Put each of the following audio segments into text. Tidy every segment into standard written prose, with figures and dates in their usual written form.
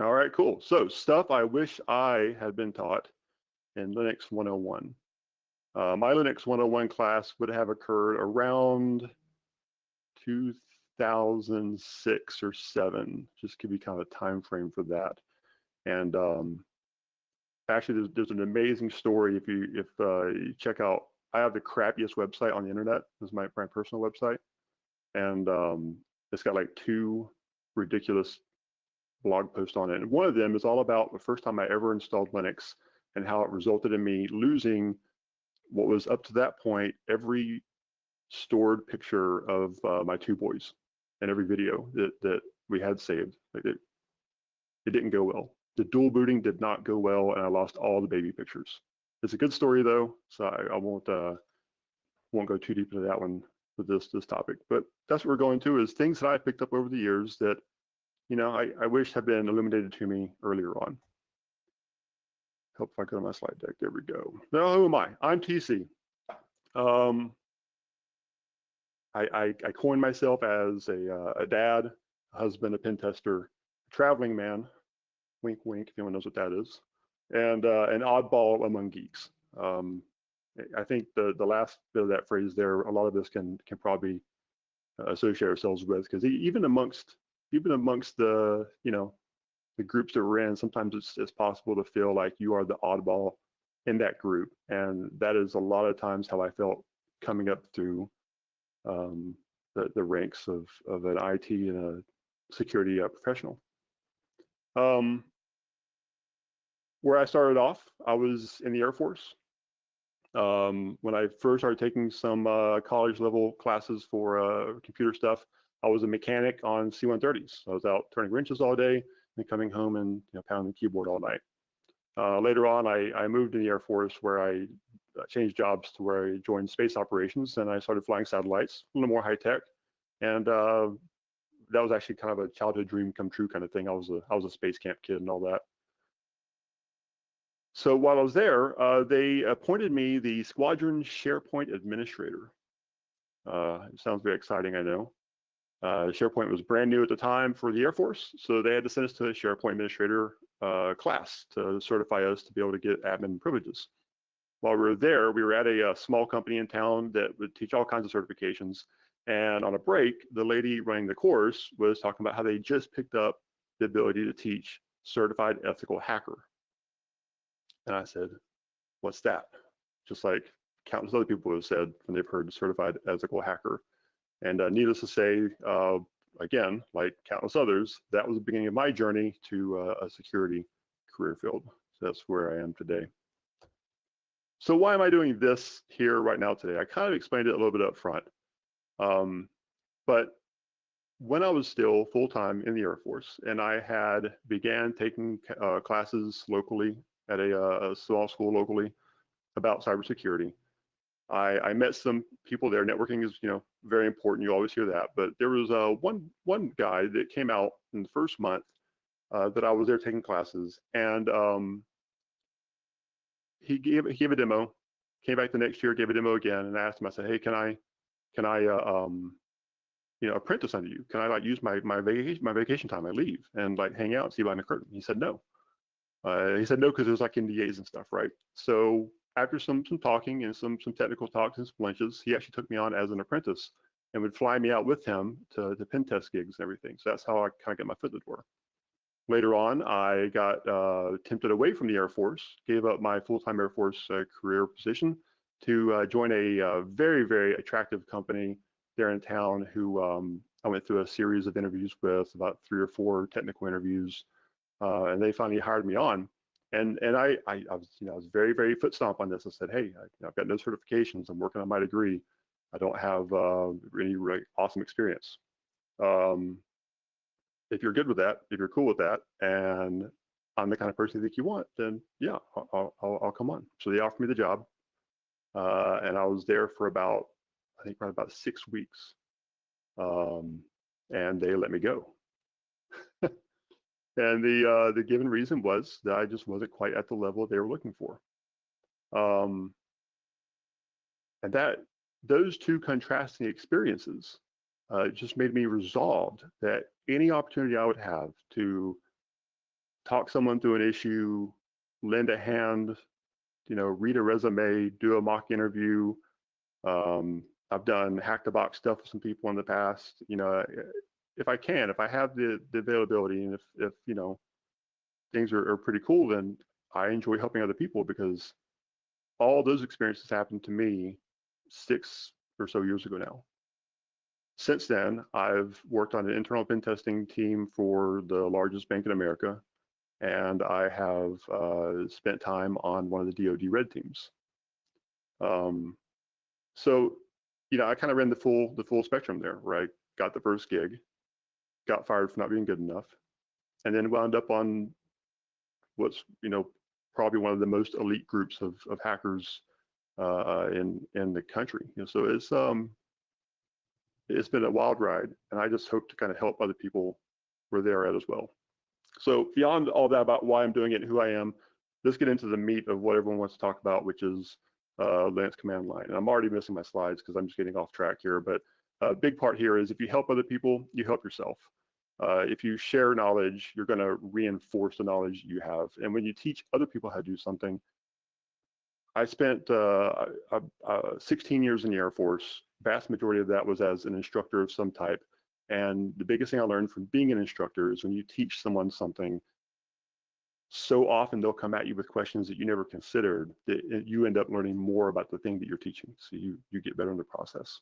All right, cool. So stuff I wish I had been taught in Linux 101. My Linux 101 class would have occurred around 2006 or 7. Just give you kind of a time frame for that. And actually, there's an amazing story if you check out. I have the crappiest website on the internet. This is my personal website, and it's got like 2 ridiculous blog posts on it. And one of them is all about the first time I ever installed Linux and how it resulted in me losing what was up to that point every stored picture of my 2 boys and every video that we had saved. Like it didn't go well. The dual booting did not go well, and I lost all the baby pictures. It's a good story though, so I won't go too deep into that one with this topic. But that's what we're going to is things that I picked up over the years that I wish had been illuminated to me earlier on. Hope if I go to my slide deck. There we go. Now, who am I? I'm TC. I coined myself as a dad, a husband, a pen tester, a traveling man. Wink, wink, if anyone knows what that is, and an oddball among geeks. I think the last bit of that phrase there, a lot of us can probably associate ourselves with, because even amongst the the groups that we're in, sometimes it's possible to feel like you are the oddball in that group, and that is a lot of times how I felt coming up through the ranks of an IT and a security professional. Where I started off, I was in the Air Force. When I first started taking some college level classes for computer stuff, I was a mechanic on C-130s. I was out turning wrenches all day and coming home and pounding the keyboard all night. Later on, I moved in the Air Force, where I changed jobs to where I joined space operations, and I started flying satellites, a little more high tech. And that was actually kind of a childhood dream come true kind of thing. I was a space camp kid and all that. So while I was there, they appointed me the Squadron SharePoint Administrator. It sounds very exciting, I know. SharePoint was brand new at the time for the Air Force, so they had to send us to a SharePoint Administrator class to certify us to be able to get admin privileges. While we were there, we were at a small company in town that would teach all kinds of certifications. And on a break, the lady running the course was talking about how they just picked up the ability to teach Certified Ethical Hacker. And I said, what's that? Just like countless other people have said when they've heard Certified Ethical Hacker. And needless to say, again, like countless others, that was the beginning of my journey to a security career field. So that's where I am today. So why am I doing this here right now today? I kind of explained it a little bit up front. But when I was still full-time in the Air Force, and I had began taking classes locally at a small school locally about cybersecurity, I met some people there. Networking is, very important. You always hear that. But there was one guy that came out in the first month that I was there taking classes, and he gave a demo. Came back the next year, gave a demo again, and I asked him. I said, "Hey, can I apprentice under you? Can I use my vacation time, I leave, and hang out and see behind the curtain?" He said no. He said no because there's NDAs and stuff, right? So after some talking and some technical talks and some lunches, he actually took me on as an apprentice and would fly me out with him to pen test gigs and everything. So that's how I kind of got my foot in the door. Later on, I got tempted away from the Air Force, gave up my full-time Air Force career position to join a very, very attractive company there in town who I went through a series of interviews with, about 3 or 4 technical interviews, and they finally hired me on. And I was very, very foot stomp on this. I said, hey, I've got no certifications. I'm working on my degree. I don't have any really awesome experience. If you're good with that, if you're cool with that, and I'm the kind of person you think you want, then yeah, I'll come on. So they offered me the job, and I was there for about, I think around about 6 weeks, and they let me go. And the given reason was that I just wasn't quite at the level they were looking for. And those 2 contrasting experiences just made me resolved that any opportunity I would have to talk someone through an issue, lend a hand, read a resume, do a mock interview. I've done hack the box stuff with some people in the past. If I can, if I have the availability, and if things are pretty cool, then I enjoy helping other people, because all those experiences happened to me 6 or so years ago now. Since then, I've worked on an internal pen testing team for the largest bank in America, and I have spent time on one of the DoD red teams. So, I kind of ran the full spectrum there, right? Got the first gig, got fired for not being good enough, and then wound up on what's probably one of the most elite groups of hackers in the country. So it's been a wild ride, and I just hope to kind of help other people where they're at as well. So beyond all that about why I'm doing it and who I am, let's get into the meat of what everyone wants to talk about, which is Linux command line. And I'm already missing my slides because I'm just getting off track here, but a big part here is if you help other people, you help yourself. If you share knowledge, you're going to reinforce the knowledge you have. And when you teach other people how to do something, I spent 16 years in the Air Force. Vast majority of that was as an instructor of some type. And the biggest thing I learned from being an instructor is when you teach someone something, so often they'll come at you with questions that you never considered, that you end up learning more about the thing that you're teaching. So you get better in the process.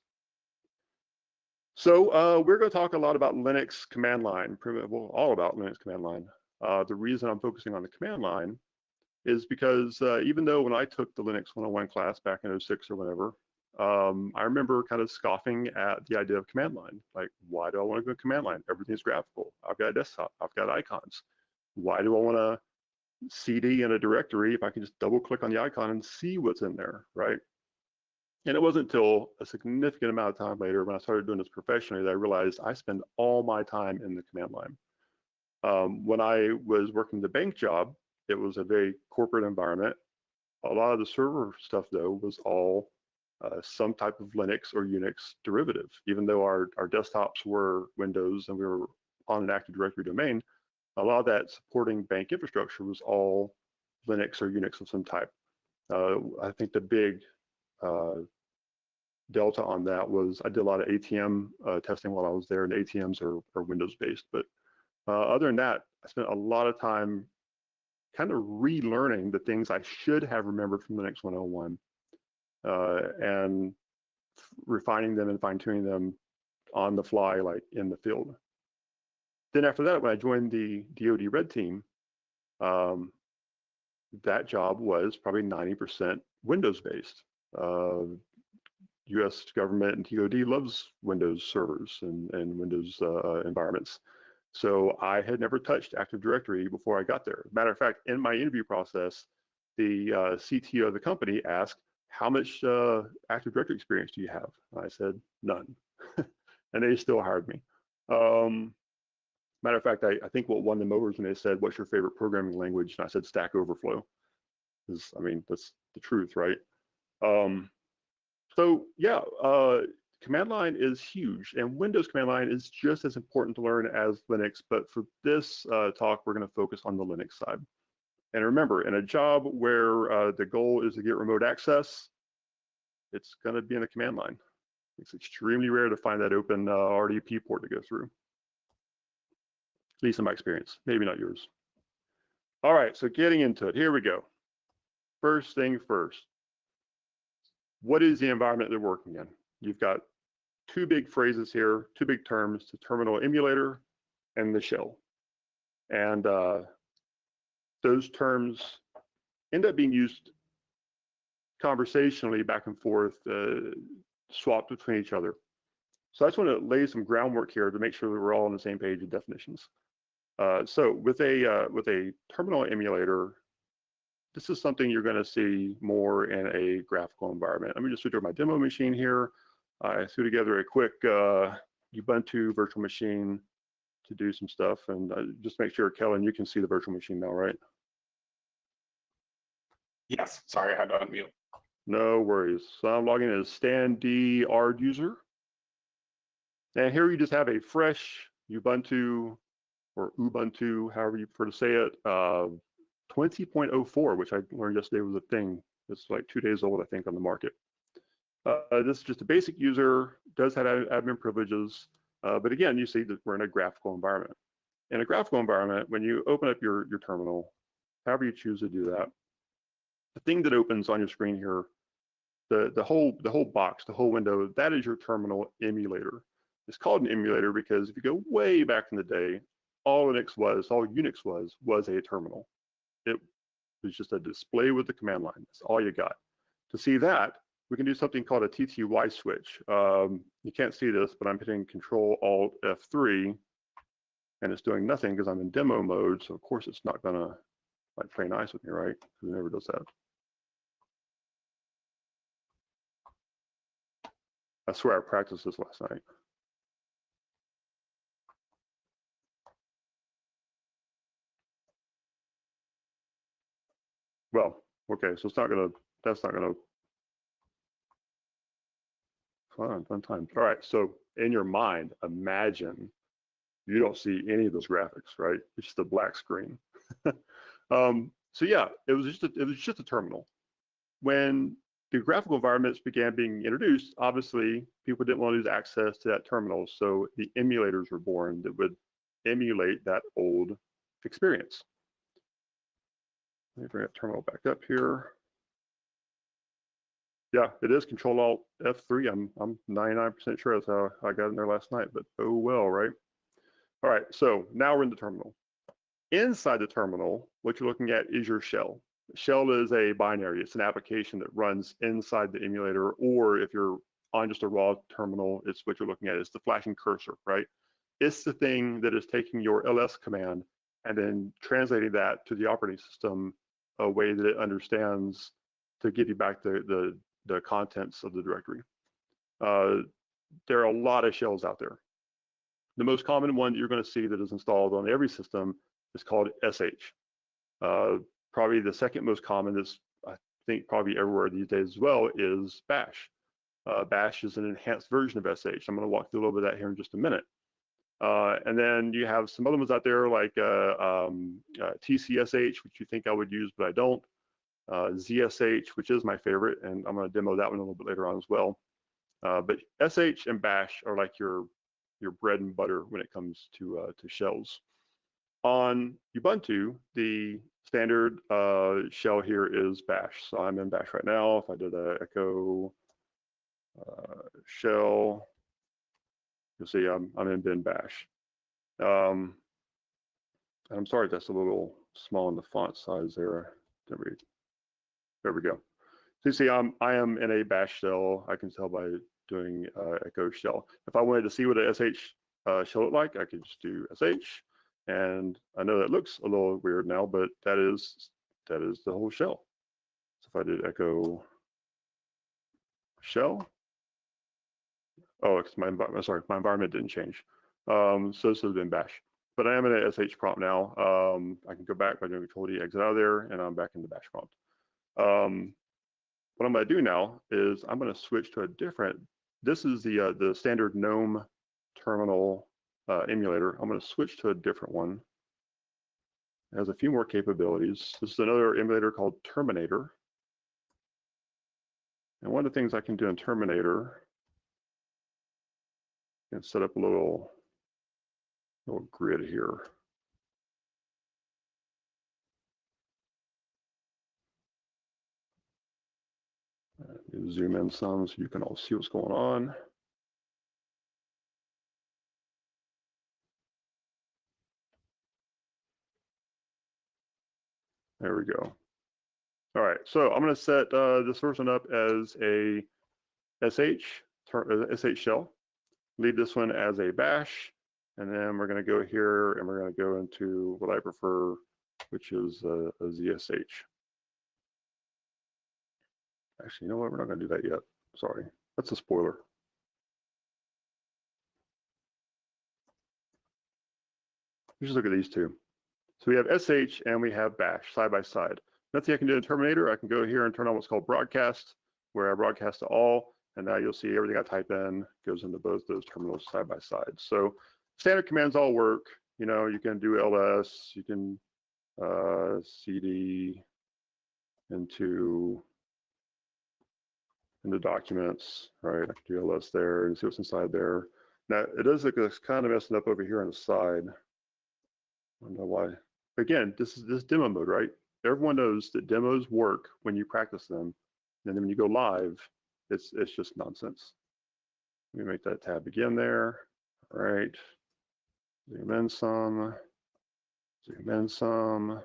So we're going to talk a lot about Linux command line, well, all about Linux command line. The reason I'm focusing on the command line is because even though when I took the Linux 101 class back in 06 or whatever, I remember kind of scoffing at the idea of command line. Like, why do I want to go command line? Everything's graphical. I've got a desktop. I've got icons. Why do I want to CD in a directory if I can just double click on the icon and see what's in there, right? And it wasn't until a significant amount of time later when I started doing this professionally that I realized I spend all my time in the command line. When I was working the bank job, it was a very corporate environment. A lot of the server stuff, though, was all some type of Linux or Unix derivative. Even though our desktops were Windows and we were on an Active Directory domain, a lot of that supporting bank infrastructure was all Linux or Unix of some type. I think the big delta on that was I did a lot of ATM testing while I was there, and ATMs are Windows-based. But other than that, I spent a lot of time kind of relearning the things I should have remembered from Linux 101 and refining them and fine-tuning them on the fly, like in the field. Then after that, when I joined the DoD Red Team, that job was probably 90% Windows-based. U.S. government and DoD loves Windows servers and Windows environments. So I had never touched Active Directory before I got there. Matter of fact, in my interview process, the CTO of the company asked, how much Active Directory experience do you have? And I said, none. And they still hired me. Matter of fact, I think what won them over is when they said, what's your favorite programming language? And I said, Stack Overflow. Because, I mean, that's the truth, right? So yeah, command line is huge, and Windows command line is just as important to learn as Linux, but for this talk, we're gonna focus on the Linux side. And remember, in a job where the goal is to get remote access, it's gonna be in the command line. It's extremely rare to find that open RDP port to go through. At least in my experience, maybe not yours. All right, so getting into it, here we go. First thing first. What is the environment they're working in? You've got two big phrases here, two big terms, the terminal emulator and the shell. And those terms end up being used conversationally back and forth, swapped between each other. So I just want to lay some groundwork here to make sure that we're all on the same page of definitions. So with a terminal emulator, this is something you're going to see more in a graphical environment. Let me just switch over my demo machine here. I threw together a quick Ubuntu virtual machine to do some stuff, and just make sure, Kellen, you can see the virtual machine now, right? Yes, sorry, I had to unmute. No worries. So I'm logging in as Stan D ArdUser. And here you just have a fresh Ubuntu or Ubuntu, however you prefer to say it, 20.04, which I learned yesterday was a thing. It's like 2 days old, I think, on the market. This is just a basic user, does have admin privileges, but again, you see that we're in a graphical environment. In a graphical environment, when you open up your terminal, however you choose to do that, the thing that opens on your screen here, the whole box, the whole window, that is your terminal emulator. It's called an emulator because if you go way back in the day, all Unix was a terminal. It was just a display with the command line. That's all you got. To see that, we can do something called a TTY switch. You can't see this, but I'm hitting Control Alt F3, and it's doing nothing because I'm in demo mode. So of course it's not gonna like play nice with me, right? Because it never does that. I swear I practiced this last night. Well, okay, so it's not gonna, that's not gonna, fun time. All right, so in your mind, imagine you don't see any of those graphics, right? It's just a black screen. So yeah, it was just a terminal. When the graphical environments began being introduced, obviously people didn't want to lose access to that terminal, so the emulators were born that would emulate that old experience. Let me bring that terminal back up here. Yeah, it is Control Alt F3. I'm 99% sure that's how I got in there last night, but oh well, right? All right, so now we're in the terminal. Inside the terminal, what you're looking at is your shell. Shell is a binary. It's an application that runs inside the emulator, or if you're on just a raw terminal, it's what you're looking at. It's the flashing cursor, right? It's the thing that is taking your ls command and then translating that to the operating system a way that it understands to give you back the contents of the directory. There are a lot of shells out there. The most common one that you're going to see that is installed on every system is called SH. Probably the second most common is, I think, probably everywhere these days as well, is Bash. Bash is an enhanced version of SH. I'm going to walk through a little bit of that here in just a minute. And then you have some other ones out there like TCSH, which you think I would use, but I don't. ZSH, which is my favorite, and I'm going to demo that one a little bit later on as well. But SH and Bash are like your bread and butter when it comes to shells. On Ubuntu, the standard shell here is Bash. So I'm in Bash right now. If I did a echo shell, you'll see I'm in bin Bash. I'm sorry, that's a little small in the font size there. There we go. So you see, I am in a Bash shell. I can tell by doing echo shell. If I wanted to see what a SH shell looked like, I could just do SH. And I know that looks a little weird now, but that is the whole shell. So if I did echo shell, oh, it's my environment. Sorry, my environment didn't change. So this has been Bash, but I am in a SH prompt now. I can go back by doing Control D, exit out of there, and I'm back in the Bash prompt. What I'm going to do now is I'm going to switch to a different. This is the standard GNOME terminal emulator. I'm going to switch to a different one. It has a few more capabilities. This is another emulator called Terminator. And one of the things I can do in Terminator, I can set up a little grid here. Zoom in some so you can all see what's going on. There we go. All right, so I'm going to set this first one up as a SH shell. Leave this one as a Bash, and then we're going to go here and we're going to go into what I prefer, which is a ZSH. Actually, you know what? We're not going to do that yet. Sorry, that's a spoiler. Let's just look at these two. So we have SH and we have Bash side by side. Nothing I can do in Terminator. I can go here and turn on what's called broadcast, where I broadcast to all, and now you'll see everything I type in goes into both those terminals side by side. So standard commands all work. you know, you can do ls, you can cd into documents, right? I can do ls there and see what's inside there. Now it does look like it's kind of messing up over here on the side. I don't know why. Again, this is demo mode, right? Everyone knows that demos work when you practice them, and then when you go live, it's just nonsense. Let me make that tab again there. All right. Zoom in some. Zoom in some.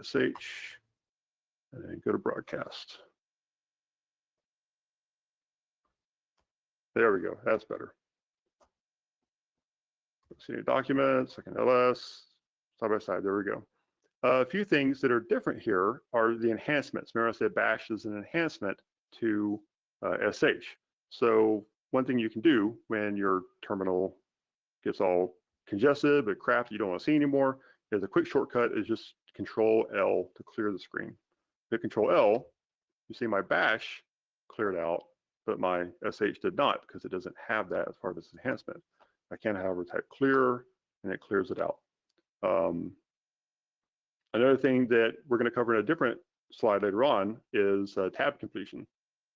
SH, and then go to broadcast. There we go. That's better. See any documents, I can ls, side by side. There we go. A few things that are different here are the enhancements. Remember I said bash is an enhancement to sh. So one thing you can do when your terminal gets all congested, but crap you don't want to see anymore, is a quick shortcut is just Control L to clear the screen. Hit Control L, you see my bash cleared out, but my sh did not because it doesn't have that as part of its enhancement. I can, however, type clear and it clears it out. Another thing that we're going to cover in a different slide later on is tab completion.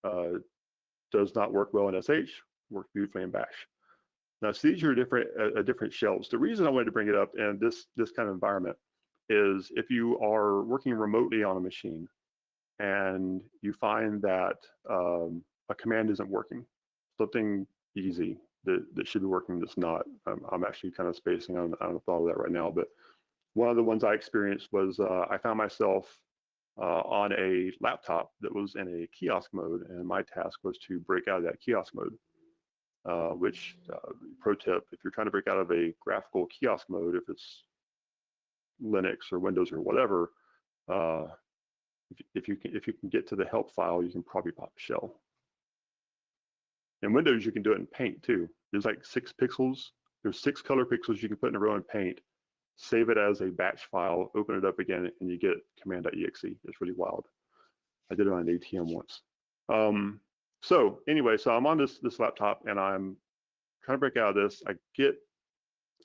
Does not work well in sh, works beautifully in bash. Now, so these are different shells. The reason I wanted to bring it up in this kind of environment is if you are working remotely on a machine and you find that a command isn't working, something easy that should be working that's not. I'm actually kind of spacing on the thought of that right now, but one of the ones I experienced was I found myself on a laptop that was in a kiosk mode, and my task was to break out of that kiosk mode. Which, pro tip, if you're trying to break out of a graphical kiosk mode, if it's Linux or Windows or whatever, if you can get to the help file, you can probably pop a shell. In Windows, you can do it in Paint too. There's like 6 pixels. There's 6 color pixels you can put in a row in Paint, save it as a batch file, open it up again, and you get command.exe. It's really wild. I did it on an ATM once. So anyway, so I'm on this laptop and I'm trying to break out of this. I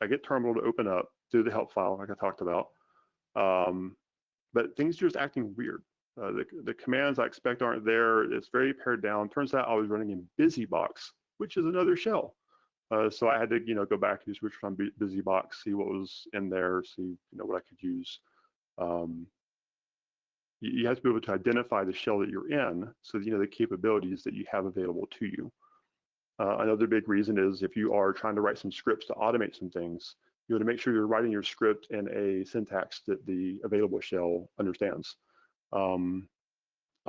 get terminal to open up through the help file like I talked about. But things are just acting weird. The commands I expect aren't there. It's very pared down. Turns out I was running in BusyBox, which is another shell. So I had to, go back and switch from BusyBox, see what was in there, see, what I could use. You have to be able to identify the shell that you're in, so the capabilities that you have available to you. Another big reason is if you are trying to write some scripts to automate some things, you want to make sure you're writing your script in a syntax that the available shell understands.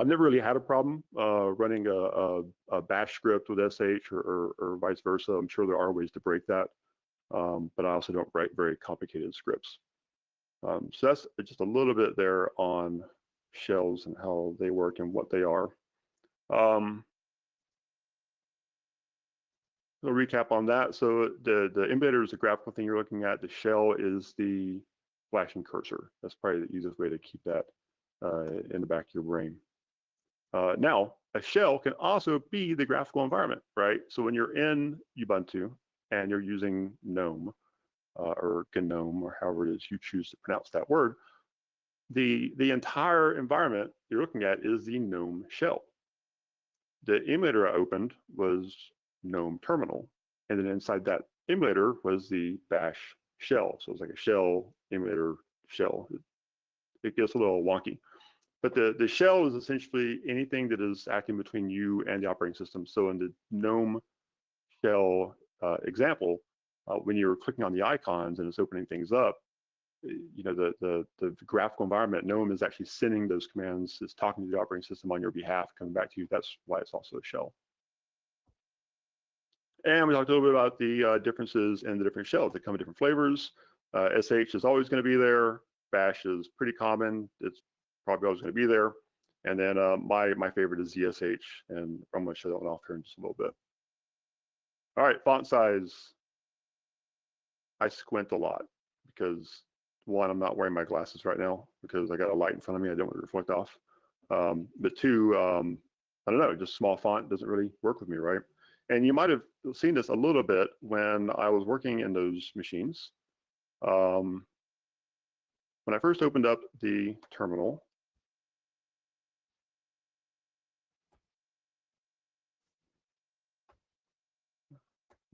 I've never really had a problem running a bash script with sh or vice versa. I'm sure there are ways to break that, but I also don't write very complicated scripts. So that's just a little bit there on shells and how they work and what they are. A recap on that. So the emulator is the graphical thing you're looking at. The shell is the flashing cursor. That's probably the easiest way to keep that in the back of your brain. Now, a shell can also be the graphical environment, right? So when you're in Ubuntu and you're using GNOME or GNOME or however it is you choose to pronounce that word, the entire environment you're looking at is the GNOME shell. The emulator I opened was GNOME terminal, and then inside that emulator was the bash shell. So it's like a shell emulator shell. It gets a little wonky. But the shell is essentially anything that is acting between you and the operating system. So in the GNOME shell example, when you're clicking on the icons and it's opening things up, the graphical environment, GNOME is actually sending those commands, it's talking to the operating system on your behalf, coming back to you. That's why it's also a shell. And we talked a little bit about the differences in the different shells. They come in different flavors. SH is always going to be there. Bash is pretty common. It's probably always going to be there. And then my favorite is ZSH, and I'm going to show that one off here in just a little bit. All right, font size. I squint a lot because, one, I'm not wearing my glasses right now because I got a light in front of me. I don't want to reflect off. But two, I don't know, just small font doesn't really work with me, right? And you might have seen this a little bit when I was working in those machines. When I first opened up the terminal,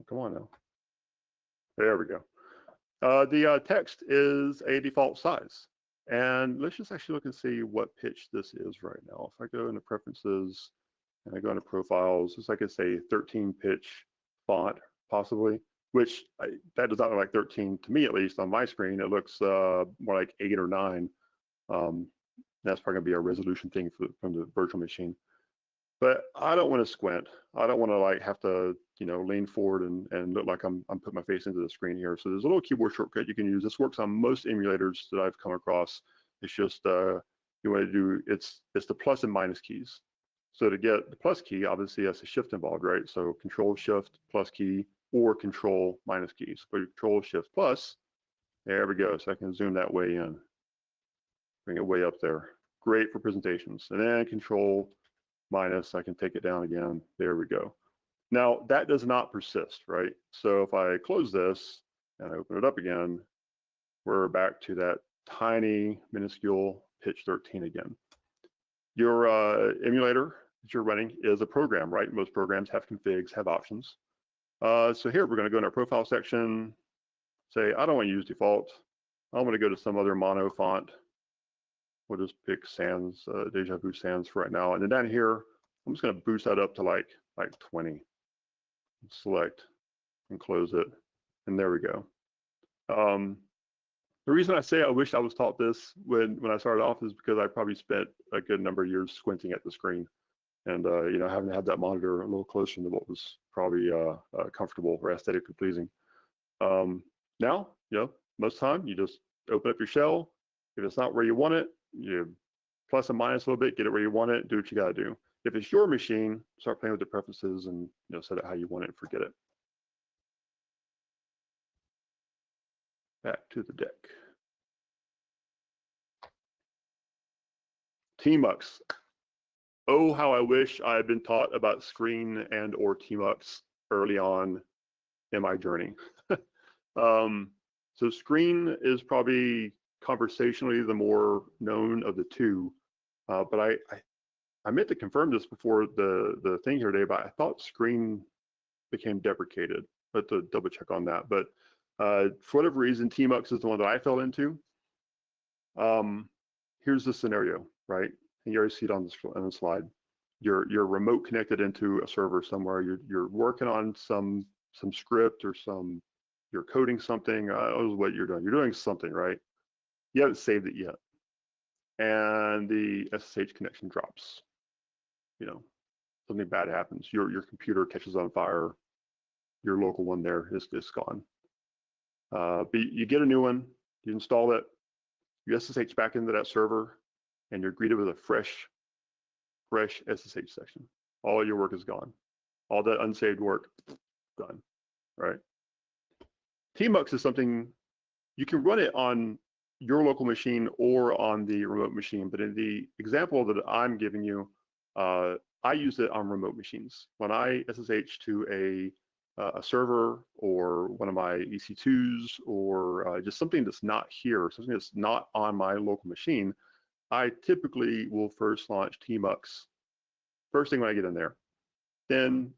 come on now. There we go. The text is a default size. And let's just actually look and see what pitch this is right now. If I go into preferences and I go into profiles, it's like it's a 13 pitch font, possibly, which that does not look like 13 to me, at least on my screen. It looks more like 8 or 9. That's probably gonna be a resolution thing from the virtual machine. But I don't want to squint. I don't want to like have to, you know, lean forward and look like I'm putting my face into the screen here. So there's a little keyboard shortcut you can use. This works on most emulators that I've come across. It's just you want to do it's the plus and minus keys. So to get the plus key, obviously that's a shift involved, right? So control shift plus key or control minus keys. But control shift plus, there we go. So I can zoom that way in, bring it way up there. Great for presentations. And then control minus, I can take it down again. There we go. Now that does not persist, right? So if I close this and I open it up again, we're back to that tiny minuscule pitch 13 again. Your emulator that you're running is a program, right? Most programs have configs, have options. So here we're going to go in our profile section, say I don't want to use default. I'm going to go to some other mono font. We'll just pick Sans, Deja Vu Sans for right now. And then down here, I'm just going to boost that up to like 20. Select and close it. And there we go. The reason I say I wish I was taught this when I started off is because I probably spent a good number of years squinting at the screen and you know, having to have that monitor a little closer to what was probably comfortable or aesthetically pleasing. Now, you know, most time you just open up your shell. If it's not where you want it, you plus and minus a little bit, get it where you want it, do what you got to do. If it's your machine, start playing with the preferences and, you know, set it how you want it and forget it. Back to the deck. Tmux. Oh, how I wish I had been taught about screen and or Tmux early on in my journey. So screen is probably conversationally the more known of the two, but I meant to confirm this before the thing here today, but I thought screen became deprecated. But to double check on that. But for whatever reason, Tmux is the one that I fell into. Here's the scenario, right? And you already see it on the slide. You're remote connected into a server somewhere. You're working on some script or you're coding something. What you're doing. You're doing something, right? You haven't saved it yet, and the SSH connection drops. You know, something bad happens. Your computer catches on fire. Your local one there is gone. But you get a new one. You install it. You SSH back into that server, and you're greeted with a fresh SSH session. All your work is gone. All that unsaved work, done, right? Tmux is something you can run it on your local machine or on the remote machine, but in the example that I'm giving you, I use it on remote machines. When I SSH to a server or one of my EC2s or just something that's not here, something that's not on my local machine, I typically will first launch Tmux first thing when I get in there. Then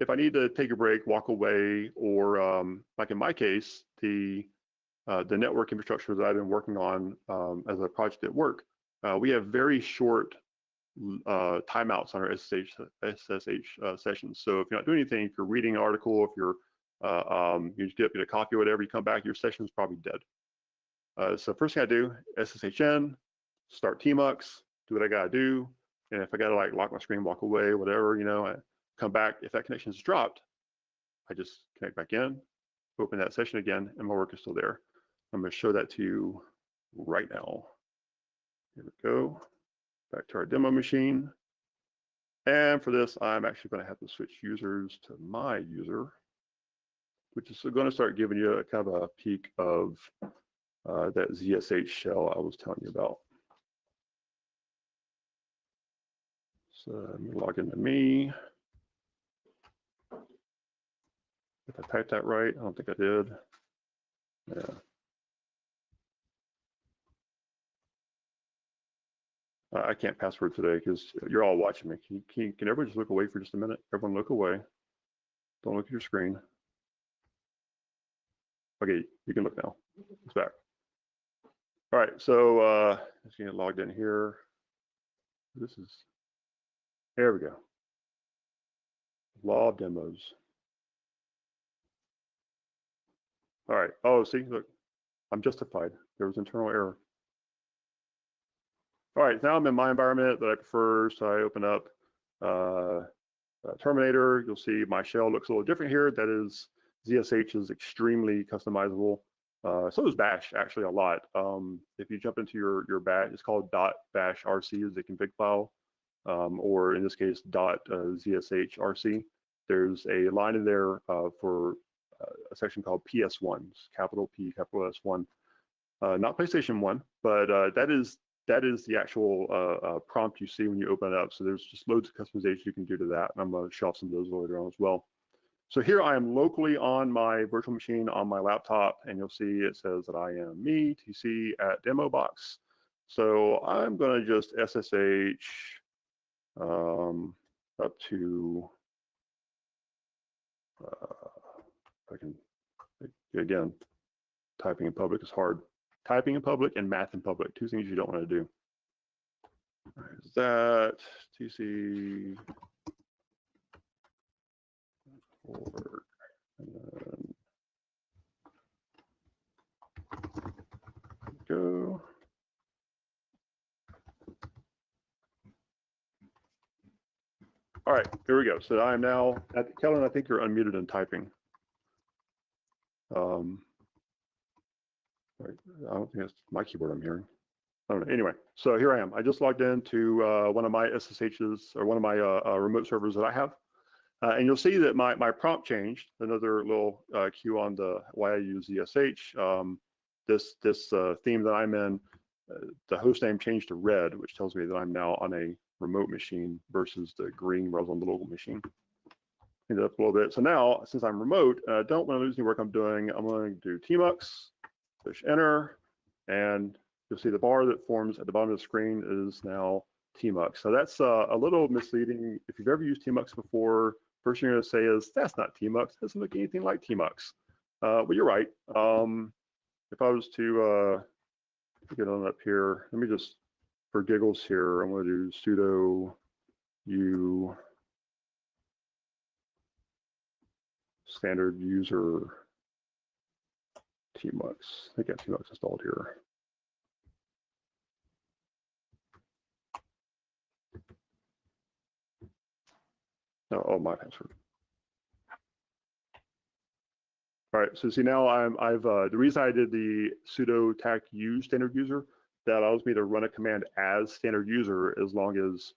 if I need to take a break, walk away, or like in my case, the network infrastructure that I've been working on as a project at work, we have very short timeouts on our SSH sessions. So if you're not doing anything, if you're reading an article, if you're you just get a copy or whatever, you come back, your session's probably dead. So first thing I do, SSH in, start Tmux, do what I gotta do, and if I gotta like lock my screen, walk away, whatever, you know, I come back. If that connection is dropped, I just connect back in, open that session again, and my work is still there. I'm gonna show that to you right now. Here we go. Back to our demo machine. And for this, I'm actually going to have to switch users to my user, which is going to start giving you a kind of a peek of that ZSH shell I was telling you about. So let me log into me. if I typed that right. I don't think I did. Yeah. I can't password today because you're all watching me. Can everyone just look away for just a minute? Everyone look away. Don't look at your screen. Okay, you can look now. It's back. All right, so let's get logged in here. There we go. Law demos. All right, oh, see, look, I'm justified. There was internal error. All right, now I'm in my environment that I prefer, so I open up Terminator. You'll see my shell looks a little different here. That is, ZSH is extremely customizable. So is Bash actually a lot. If you jump into your Bash, it's called .bashrc is the config file, or in this case .zshrc. There's a line in there for a section called PS1s, capital P, capital S1. Not PlayStation 1, but that is the actual prompt you see when you open it up. So there's just loads of customization you can do to that. And I'm going to show off some of those later on as well. So here I am locally on my virtual machine on my laptop, and you'll see it says that I am me, TC at demo box. So I'm going to just SSH up to, I can, again, typing in public is hard. Typing in public and math in public, two things you don't want to do. All right, is that TC forward, and then go. All right, here we go. So I am now at Kellen. I think you're unmuted and typing. I don't think that's my keyboard I'm hearing. I don't know. Anyway, so here I am. I just logged into one of my SSHs or one of my remote servers that I have. And you'll see that my prompt changed. Another little cue on the why I use ZSH. This theme that I'm in, the host name changed to red, which tells me that I'm now on a remote machine versus the green where I was on the local machine. Cleaned it up a little bit. So now, since I'm remote, don't want to lose any work I'm doing. I'm going to do tmux, push enter, and you'll see the bar that forms at the bottom of the screen is now tmux. So that's a little misleading. If you've ever used tmux before, first thing you're going to say is, that's not tmux. It doesn't look anything like tmux. But you're right. If I was to get on up here, let me just, for giggles here, I'm going to do sudo u standard user tmux. I think I have tmux installed here. Oh, my password. All right, so see now I've the reason I did the sudo tac u standard user, that allows me to run a command as standard user as long as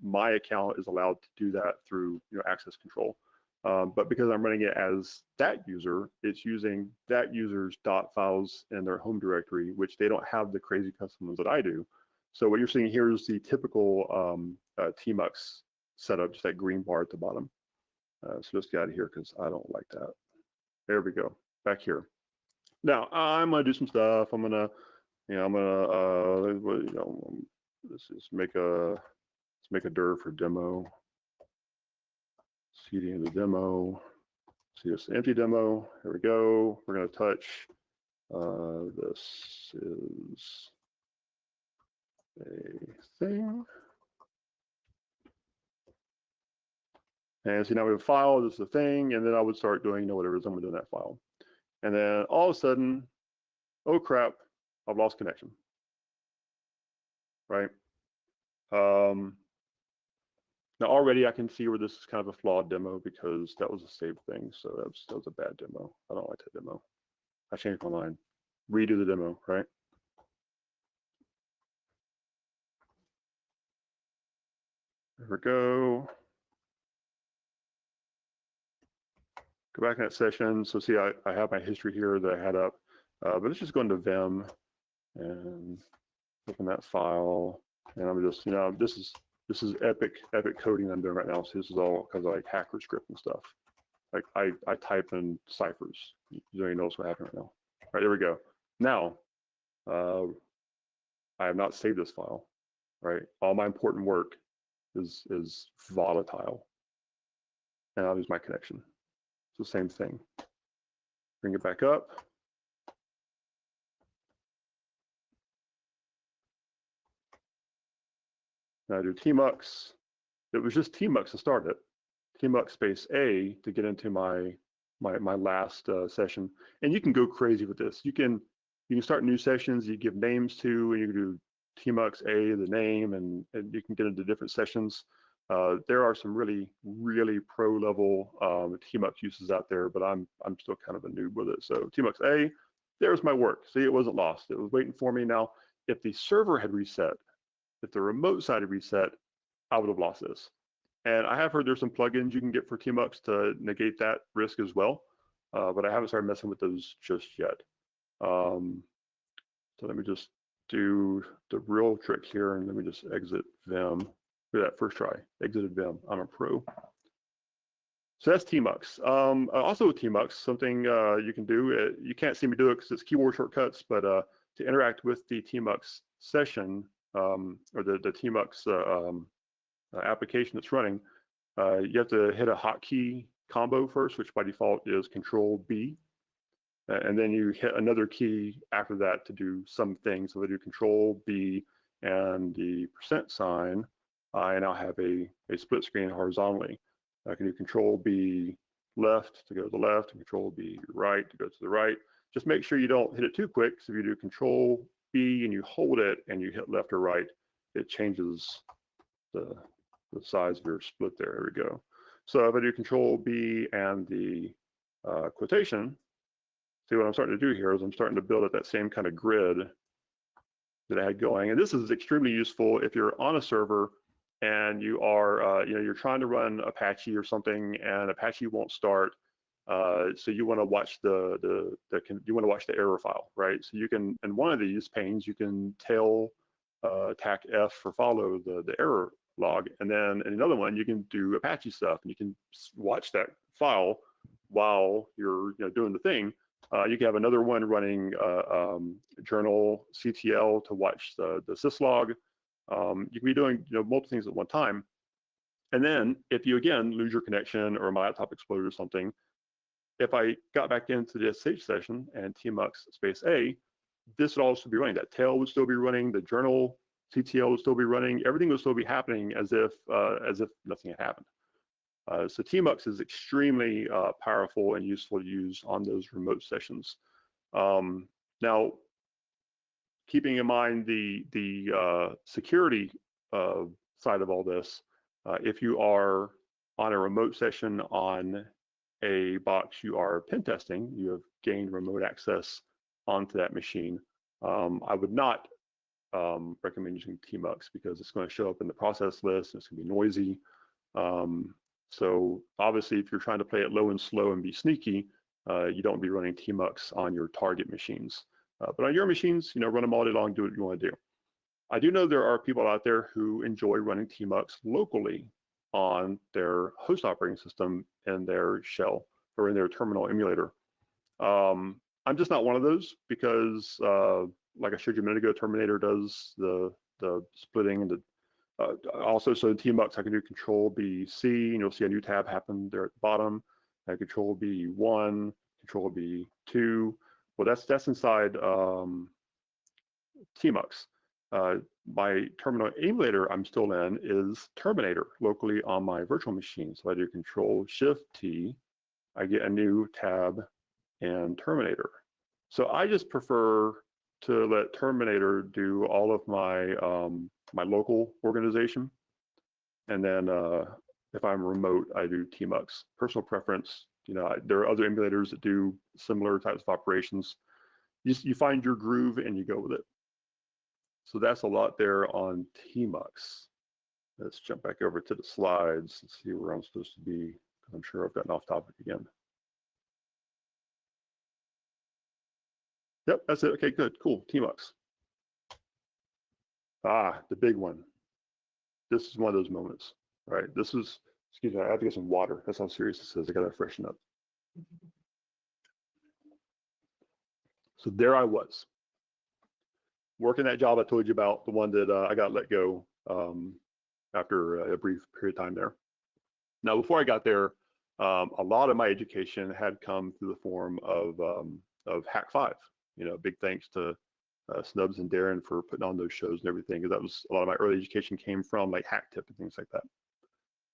my account is allowed to do that through access control. But because I'm running it as that user, it's using that user's .files in their home directory, which they don't have the crazy custom ones that I do. So what you're seeing here is the typical tmux setup, just that green bar at the bottom. So let's get out of here because I don't like that. There we go, back here. Now I'm gonna do some stuff. I'm gonna, let's just make a dir for demo. CD into demo. See this empty demo. Here we go. We're gonna touch. This is a thing. And so now we have a file, this is a thing, and then I would start doing whatever it is I'm gonna do in that file. And then all of a sudden, oh crap, I've lost connection. Right? Now already I can see where this is kind of a flawed demo because that was a saved thing. So that was a bad demo. I don't like that demo. I changed my line. Redo the demo, right? There we go. Go back in that session. So see, I have my history here that I had up, but let's just go into Vim and open that file. And I'm just, this is epic coding I'm doing right now. So this is all because of like hacker script and stuff. Like I type in ciphers. You don't even notice what happened right now. All right, there we go. Now, I have not saved this file, right? All my important work is volatile. And I'll lose my connection. It's the same thing. Bring it back up. Now I do tmux. It was just tmux to start it. Tmux space A to get into my last session. And you can go crazy with this. You can start new sessions. You give names to, and you can do tmux A, the name, and you can get into different sessions. There are some really pro level tmux uses out there, but I'm still kind of a noob with it. So tmux A, there's my work. See, it wasn't lost. It was waiting for me. Now, if the server had reset, if the remote side had reset, I would have lost this. And I have heard there's some plugins you can get for tmux to negate that risk as well, but I haven't started messing with those just yet. So let me just do the real trick here, and let me just exit Vim. Look at that first try, exited Vim. I'm a pro. So that's tmux. Also with tmux, something you can do, you can't see me do it because it's keyboard shortcuts, but to interact with the tmux session, or the tmux application that's running, you have to hit a hotkey combo first, which by default is Control B, and then you hit another key after that to do some things. So I do Control B and the %, I now have a split screen horizontally. I can do Control B left to go to the left, and Control B right to go to the right. Just make sure you don't hit it too quick. So if you do Control B and you hold it and you hit left or right, it changes the size of your split there. There we go. So if I do Control B and the quotation, see what I'm starting to do here is I'm starting to build up that same kind of grid that I had going. And this is extremely useful if you're on a server and you are, you're trying to run Apache or something, and Apache won't start. So you want to watch the error file, right? So you can, in one of these panes, you can tail tac F for follow the error log, and then in another one you can do Apache stuff, and you can watch that file while you're doing the thing. You can have another one running journal CTL to watch the syslog. You can be doing multiple things at one time. And then if you again lose your connection or my laptop exploded or something, if I got back into the SSH session and tmux space A, this would also be running. That tail would still be running. The journal CTL would still be running. Everything would still be happening as if nothing had happened. So tmux is extremely powerful and useful to use on those remote sessions. Now, keeping in mind the security side of all this, if you are on a remote session on a box you are pen testing, you have gained remote access onto that machine, I would not recommend using tmux because it's going to show up in the process list, and it's going to be noisy. So obviously, if you're trying to play it low and slow and be sneaky, you don't be running tmux on your target machines. But on your machines, run them all day long, do what you want to do. I do know there are people out there who enjoy running tmux locally on their host operating system in their shell or in their terminal emulator. I'm just not one of those because, like I showed you a minute ago, Terminator does the splitting and the also, so in tmux, I can do Control B C, and you'll see a new tab happen there at the bottom. Control B1, Control B2. Well, that's inside tmux. My terminal emulator I'm still in is Terminator locally on my virtual machine. So I do Control Shift T, I get a new tab and Terminator. So I just prefer to let Terminator do all of my my local organization, and then if I'm remote, I do tmux. Personal preference. There are other emulators that do similar types of operations. You find your groove and you go with it. So that's a lot there on tmux. Let's jump back over to the slides and see where I'm supposed to be, because I'm sure I've gotten off topic again. Yep, that's it. Okay, good, cool, tmux. The big one. This is one of those moments, right? This is Excuse me, I have to get some water. That's how serious this is. I gotta freshen up. So there I was, working that job I told you about, the one that I got let go after a brief period of time there. Now, before I got there, a lot of my education had come through the form of Hack5. You know, big thanks to Snubs and Darren for putting on those shows and everything, because that was a lot of my early education came from, like Hacktip and things like that.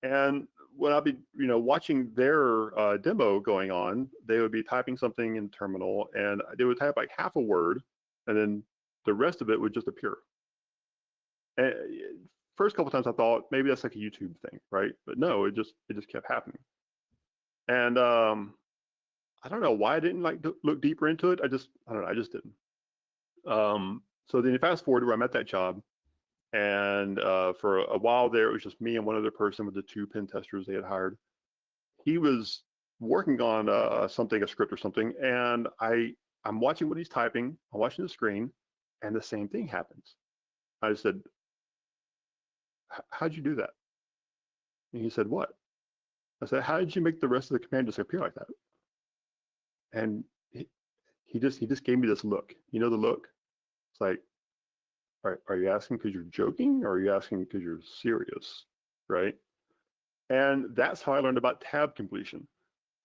And when I'd be, you know, watching their demo going on, they would be typing something in terminal, and they would type like half a word, and then the rest of it would just appear. And first couple times I thought maybe that's like a YouTube thing, right? But no, it just kept happening. And I don't know why I didn't like look deeper into it. I don't know, I just didn't. So then you fast forward to where I'm at that job, and for a while there, it was just me and one other person with the 2 pen testers they had hired. He was working on something, a script or something, and I'm watching what he's typing. I'm watching the screen, and the same thing happens. I said, "How'd you do that?" And he said, "What?" I said, "How did you make the rest of the command just appear like that?" And he just gave me this look. You know the look? It's like, are you asking because you're joking, or are you asking because you're serious, right? And that's how I learned about tab completion.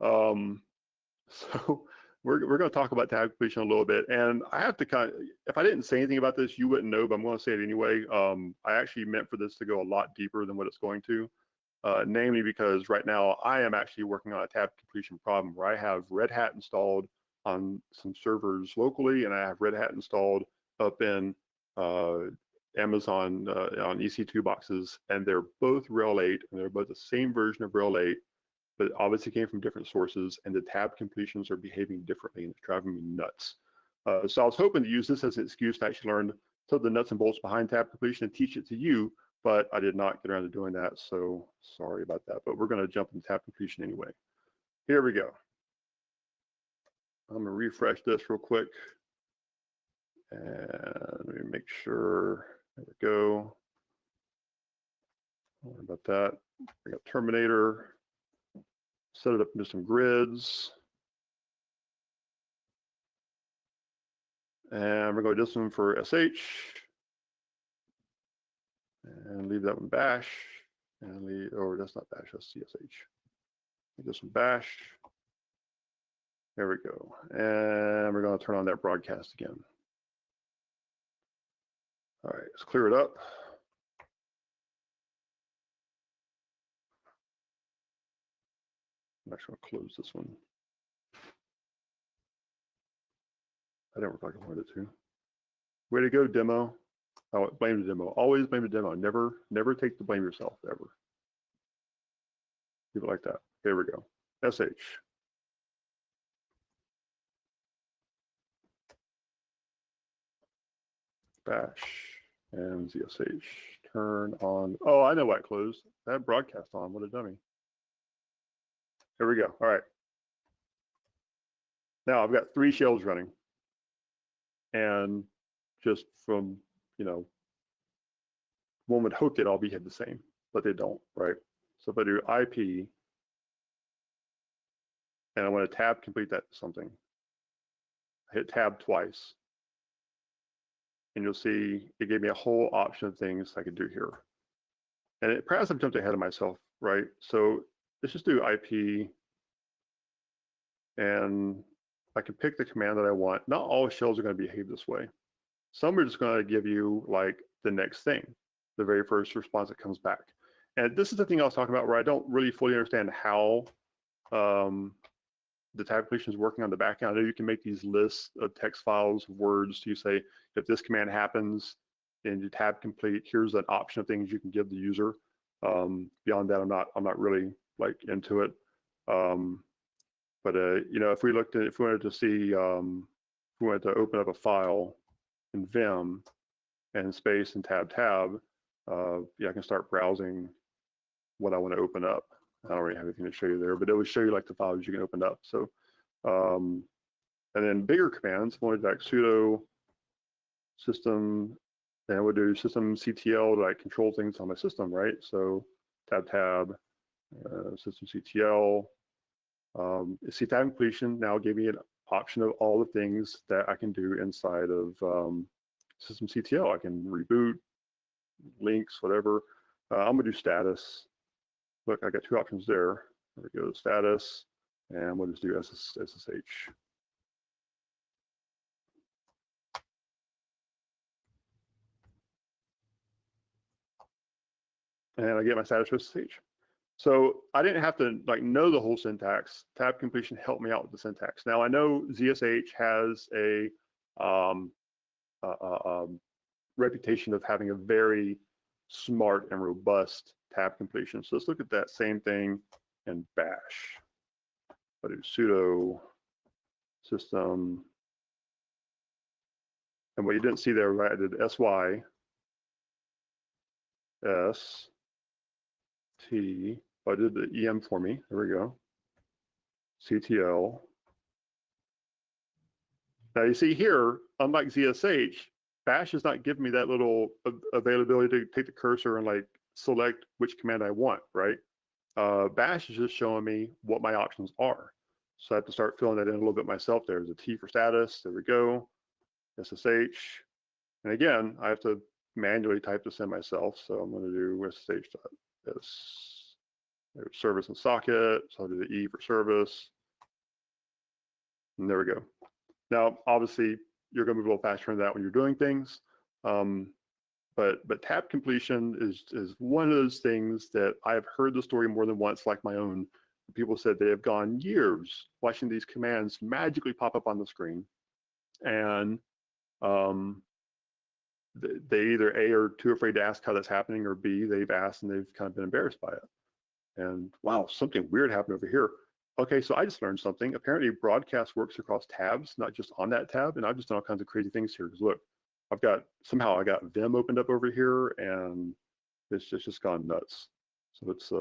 So we're going to talk about tab completion a little bit. And I have to if I didn't say anything about this, you wouldn't know, but I'm going to say it anyway. I actually meant for this to go a lot deeper than what it's going to, namely because right now I am actually working on a tab completion problem where I have Red Hat installed on some servers locally, and I have Red Hat installed up in Amazon on EC2 boxes, and they're both RHEL 8, and they're both the same version of RHEL 8, but obviously came from different sources, and the tab completions are behaving differently, and it's driving me nuts. So I was hoping to use this as an excuse to actually learn some of the nuts and bolts behind tab completion and teach it to you, but I did not get around to doing that, so sorry about that. But we're going to jump into tab completion anyway. Here we go. I'm going to refresh this real quick. And let me make sure, there we go. Don't worry about that. Bring up Terminator, set it up into some grids. And we're going to do this one for SH. And leave that one bash. And leave, oh, that's not bash, that's CSH. This one bash. There we go. And we're going to turn on that broadcast again. All right, let's clear it up. I'm actually going to close this one. I didn't work like I wanted it to. Way to go, demo. Oh, blame the demo. Always blame the demo. Never take the blame yourself, ever. Keep it like that. There we go. SH. Bash and ZSH. Turn on. Oh, I know why it closed. I had broadcast on. What a dummy. Here we go. All right. Now I've got 3 shells running. And just from, you know, one would hope they'd all behave the same, but they don't, right? So if I do IP, and I want to tab complete that to something, I hit tab twice, and you'll see it gave me a whole option of things I could do here. And perhaps I've jumped ahead of myself, right? So let's just do IP, and I can pick the command that I want. Not all shells are going to behave this way. Some are just going to give you like the next thing, the very first response that comes back. And this is the thing I was talking about where I don't really fully understand how the tab completion is working on the back end. I know you can make these lists of text files, of words to say, if this command happens, then you tab complete, here's an option of things you can give the user. Beyond that, I'm not really like into it. But you know, if we wanted to see, if we wanted to open up a file in Vim and space and tab, yeah, I can start browsing what I want to open up. I don't really have anything to show you there, but it would show you like the files you can open up. So, and then bigger commands, I wanted like sudo system, then we'll do systemctl to like control things on my system, right? So tab, systemctl. See, tab completion now gave me an option of all the things that I can do inside of systemctl. I can reboot, links, whatever. I'm gonna do status. Look, I got two options there. There we go, status, and we'll just do SSH. And I get my status with SSH. So I didn't have to like know the whole syntax. Tab completion helped me out with the syntax. Now I know ZSH has a reputation of having a very smart and robust tab completion. So let's look at that same thing in bash. I do sudo system, and what you didn't see there, right? I did sy s t. I did the em for me. There we go. CTL. Now you see here, unlike ZSH, bash is not giving me that little availability to take the cursor and like select which command I want, right? Bash is just showing me what my options are. So I have to start filling that in a little bit myself. There's a T for status, there we go, SSH. And again, I have to manually type this in myself. So I'm gonna do SSH.s, there's service and socket. So I'll do the E for service. And there we go. Now, obviously, you're going to move a little faster than that when you're doing things. But tab completion is one of those things that I have heard the story more than once, like my own. People said they have gone years watching these commands magically pop up on the screen. And they either A, are too afraid to ask how that's happening, or B, they've asked and they've kind of been embarrassed by it. And wow, something weird happened over here. Okay, so I just learned something. Apparently broadcast works across tabs, not just on that tab. And I've just done all kinds of crazy things here. Because look, somehow I got Vim opened up over here and it's just gone nuts. So it's,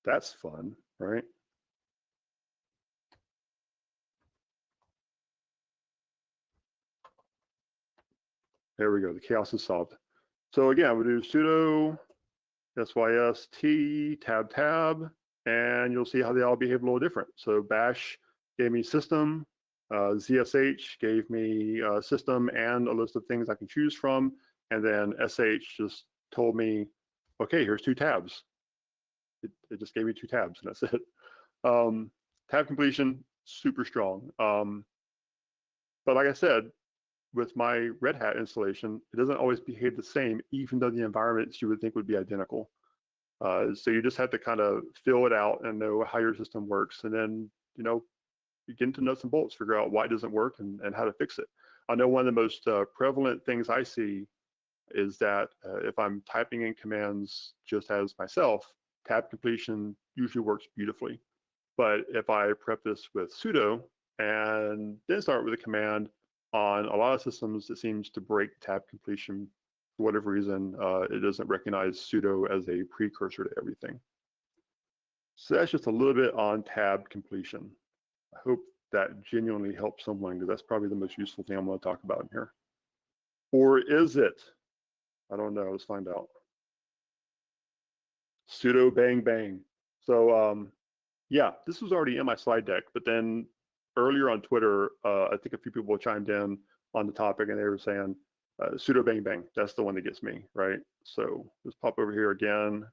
that's fun, right? There we go, the chaos is solved. So again, we do sudo syst tab, and you'll see how they all behave a little different. So bash gave me system, ZSH gave me system and a list of things I can choose from, and then SH just told me, okay, here's two tabs. It just gave me two tabs, and that's it. Tab completion, super strong. But like I said, with my Red Hat installation, it doesn't always behave the same, even though the environments you would think would be identical. So you just have to kind of fill it out and know how your system works, and then you get into nuts and bolts, figure out why it doesn't work and how to fix it. I know one of the most prevalent things I see is that if I'm typing in commands just as myself, tab completion usually works beautifully. But if I prep this with sudo and then start with a command, on a lot of systems, it seems to break tab completion for whatever reason. It doesn't recognize sudo as a precursor to everything. So that's just a little bit on tab completion. I hope that genuinely helps someone, because that's probably the most useful thing I'm going to talk about in here. Or is it? I don't know. Let's find out. Sudo bang bang. So yeah, this was already in my slide deck, but then earlier on Twitter, I think a few people chimed in on the topic, and they were saying sudo bang bang. That's the one that gets me, right? So let's pop over here again,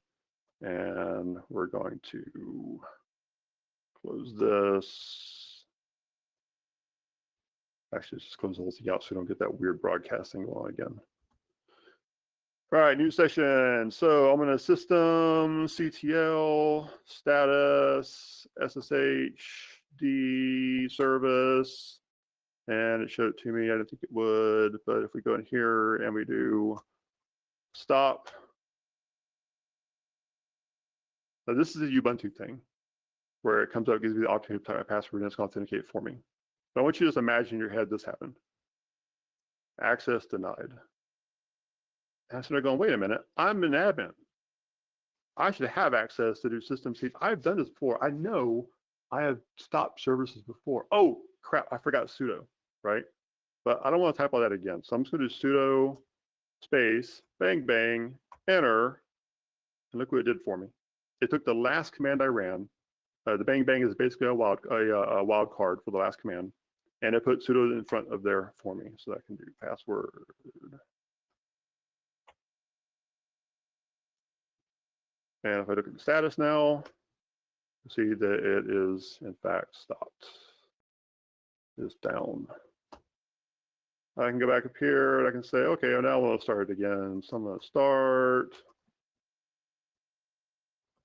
and we're going to close this. Actually, let's just close the whole thing out so we don't get that weird broadcasting going on again. All right, new session. So I'm going to systemctl status SSH D service, and it showed it to me. I didn't think it would, but if we go in here and we do stop. Now this is a Ubuntu thing where it comes up, gives me the opportunity to type my password, and it's going to authenticate for me. But I want you to just imagine in your head this happened. Access denied. And so they're going, wait a minute, I'm an admin. I should have access to do systemctl. I've done this before. I know I have stopped services before. Oh, crap, I forgot sudo, right? But I don't want to type all that again. So I'm just going to do sudo space, bang, bang, enter. And look what it did for me. It took the last command I ran. The bang bang is basically a wild card for the last command, and it put sudo in front of there for me, so I can do password. And if I look at the status now, you see that it is in fact stopped. It's down. I can go back up here and I can say, okay, now I want to start it again. So I'm going to start.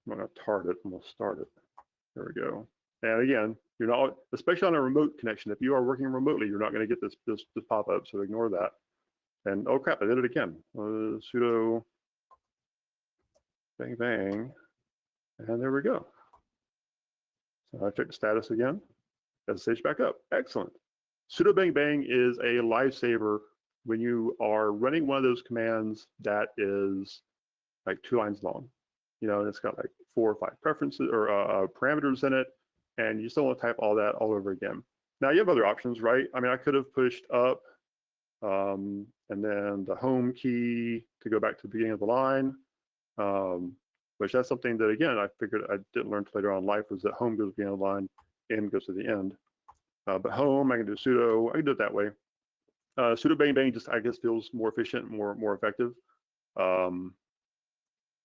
I'm not going to tart it. I'm going to start it. There we go. And again, you're not, especially on a remote connection, if you are working remotely, you're not going to get this pop up. So ignore that. And oh crap, I did it again. Sudo bang bang, and there we go. So I check the status again. SSH back up. Excellent. Sudo bang bang is a lifesaver when you are running one of those commands that is like 2 lines long, you know, and it's got like 4 or 5 preferences or parameters in it, and you still want to type all that all over again. Now you have other options, right? I mean, I could have pushed up and then the home key to go back to the beginning of the line, which that's something that, again, I figured I didn't learn till later on in life, was that home goes to the beginning of the line, end goes to the end. But home, I can do sudo, I can do it that way. Sudo bang bang just, I guess, feels more efficient, more effective. And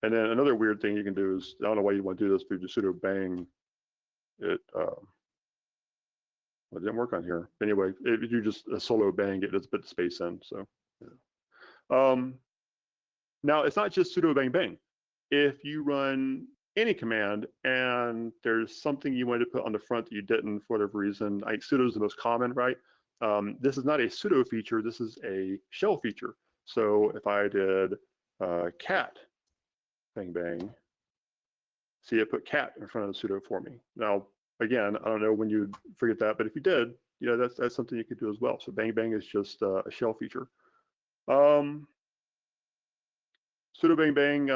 then another weird thing you can do is, I don't know why you want to do this, through the sudo bang, it well, it didn't work on here. Anyway, if you just a solo bang, it just put the space in. So, yeah. Now it's not just sudo bang bang. If you run any command and there's something you wanted to put on the front that you didn't for whatever reason, I think sudo is the most common, right? This is not a sudo feature. This is a shell feature. So if I did cat bang bang, see it put cat in front of the sudo for me. Now, again, I don't know when you'd forget that, but if you did, you know, that's something you could do as well. So bang bang is just a shell feature. Sudo bang bang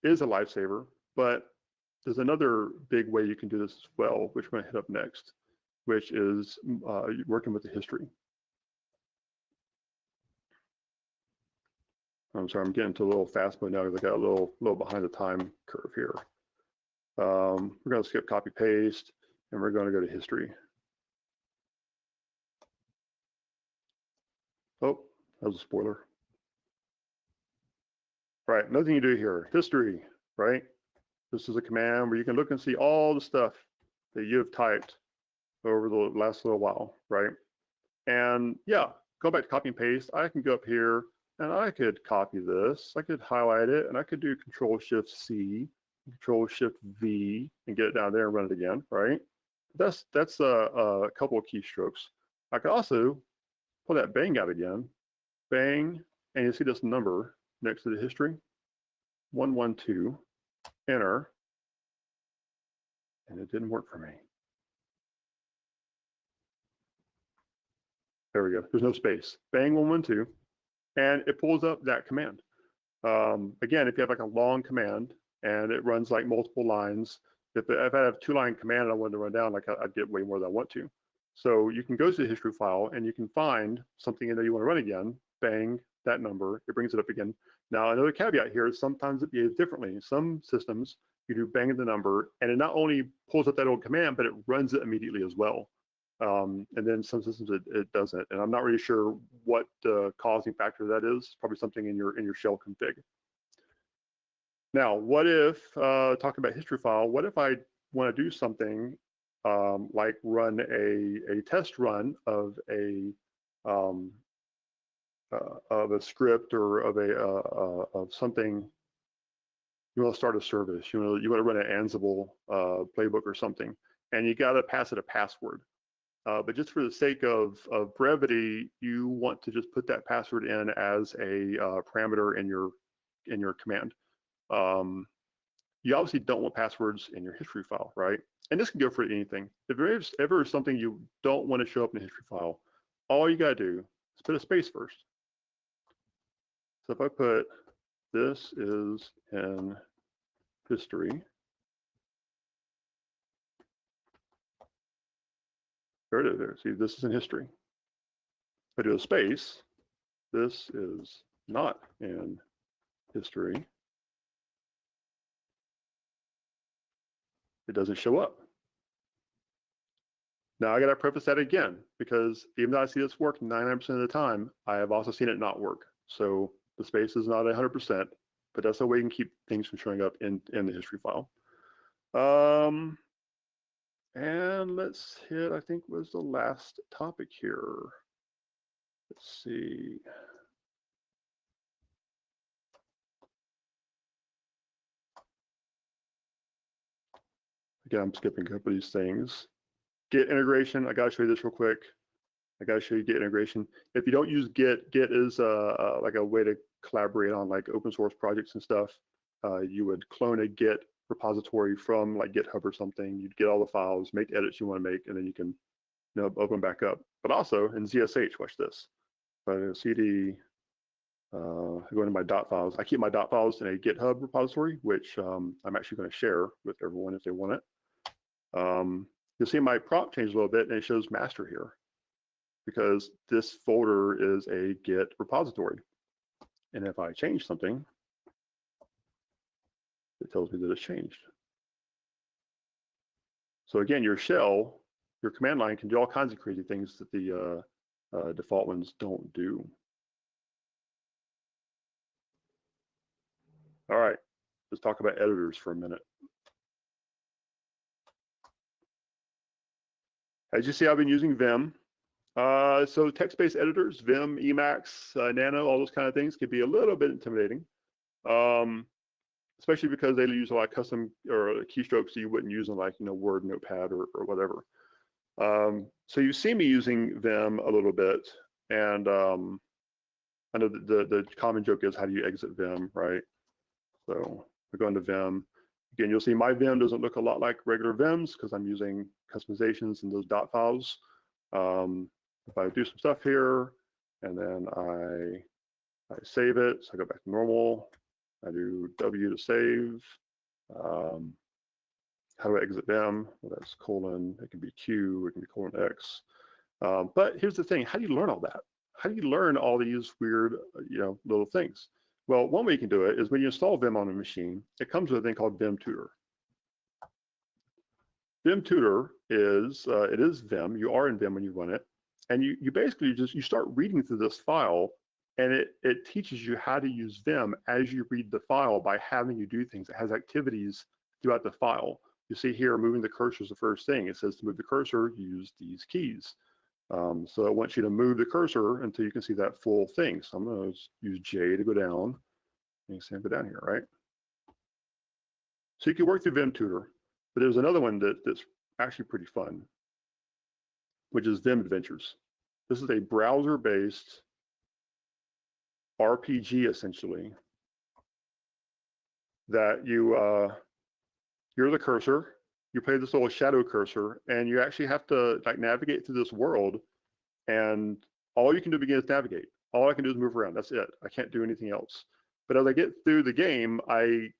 is a lifesaver, but there's another big way you can do this as well, which we're going to hit up next, which is working with the history. I'm sorry, I'm getting to a little fast mode now because I got a little behind the time curve here. We're going to skip copy paste, and we're going to go to history. Oh, that was a spoiler. Right, nothing you do here. History, right? This is a command where you can look and see all the stuff that you have typed over the last little while, right? And yeah, go back to copy and paste. I can go up here and I could copy this. I could highlight it and I could do Control-Shift-C, Control-Shift-V and get it down there and run it again, right? That's a couple of keystrokes. I could also pull that bang out again, bang, and you see this number next to the history, 112, enter, and it didn't work for me. There we go, there's no space. Bang 112, and it pulls up that command. Again, if you have like a long command and it runs like multiple lines, if I have a 2-line command and I want to run down, like I'd get way more than I want to. So you can go to the history file and you can find something in there you want to run again, bang that number, it brings it up again. Now another caveat here is sometimes it behaves differently. In some systems, you do bang the number and it not only pulls up that old command, but it runs it immediately as well. And then some systems it doesn't, and I'm not really sure what the causing factor that is. It's probably something in your shell config. Now, what if talking about history file? What if I want to do something like run a test run of a script or of something? You want to start a service. You want to run an Ansible playbook or something, and you got to pass it a password. But just for the sake of brevity, you want to just put that password in as a parameter in your command. You obviously don't want passwords in your history file, right? And this can go for anything. If there's ever something you don't want to show up in the history file, all you got to do is put a space first. So if I put this is in history, there it is there. See, this is in history. If I do a space, this is not in history, it doesn't show up. Now I got to preface that again, because even though I see this work 99% of the time, I have also seen it not work. So the space is not 100%, but that's the way you can keep things from showing up in the history file. And let's hit, I think was the last topic here. Let's see. Again, I'm skipping a couple of these things. Git integration, I gotta show you this real quick. I gotta show you Git integration. If you don't use Git, Git is like a way to collaborate on like open source projects and stuff. You would clone a Git repository from like GitHub or something. You'd get all the files, make edits you want to make, and then you can open back up. But also in ZSH, watch this. If I do CD, I go into my dot files. I keep my dot files in a GitHub repository, which I'm actually going to share with everyone if they want it. You'll see my prompt change a little bit, and it shows master here, because this folder is a Git repository. And if I change something, it tells me that it's changed. So again, your shell, your command line can do all kinds of crazy things that the default ones don't do. All right, let's talk about editors for a minute. As you see, I've been using Vim. So text-based editors, Vim, Emacs, Nano, all those kind of things can be a little bit intimidating, especially because they use a lot of custom or keystrokes that you wouldn't use on like Word, Notepad, or whatever. So you see me using Vim a little bit, and I know the common joke is, how do you exit Vim, right? So we go into Vim. Again, you'll see my Vim doesn't look a lot like regular Vims because I'm using customizations in those dot files. If I do some stuff here, and then I save it, so I go back to normal. I do W to save. How do I exit Vim? Well, that's colon. It can be Q. It can be colon X. But here's the thing: how do you learn all that? How do you learn all these weird, little things? Well, one way you can do it is when you install Vim on a machine, it comes with a thing called Vim Tutor. Vim Tutor is it is Vim. You are in Vim when you run it, and you basically you start reading through this file, and it teaches you how to use Vim as you read the file by having you do things. It has activities throughout the file. You see here, moving the cursor is the first thing. It says to move the cursor, use these keys. So it wants you to move the cursor until you can see that full thing. So I'm going to use J to go down. And you see I go down here, right? So you can work through Vim Tutor, but there's another one that's actually pretty fun, which is Vim Adventures. This is a browser-based RPG, essentially, that you're the cursor, you play this little shadow cursor, and you actually have to like navigate through this world, and all you can do begin is navigate. All I can do is move around. That's it. I can't do anything else. But as I get through the game, I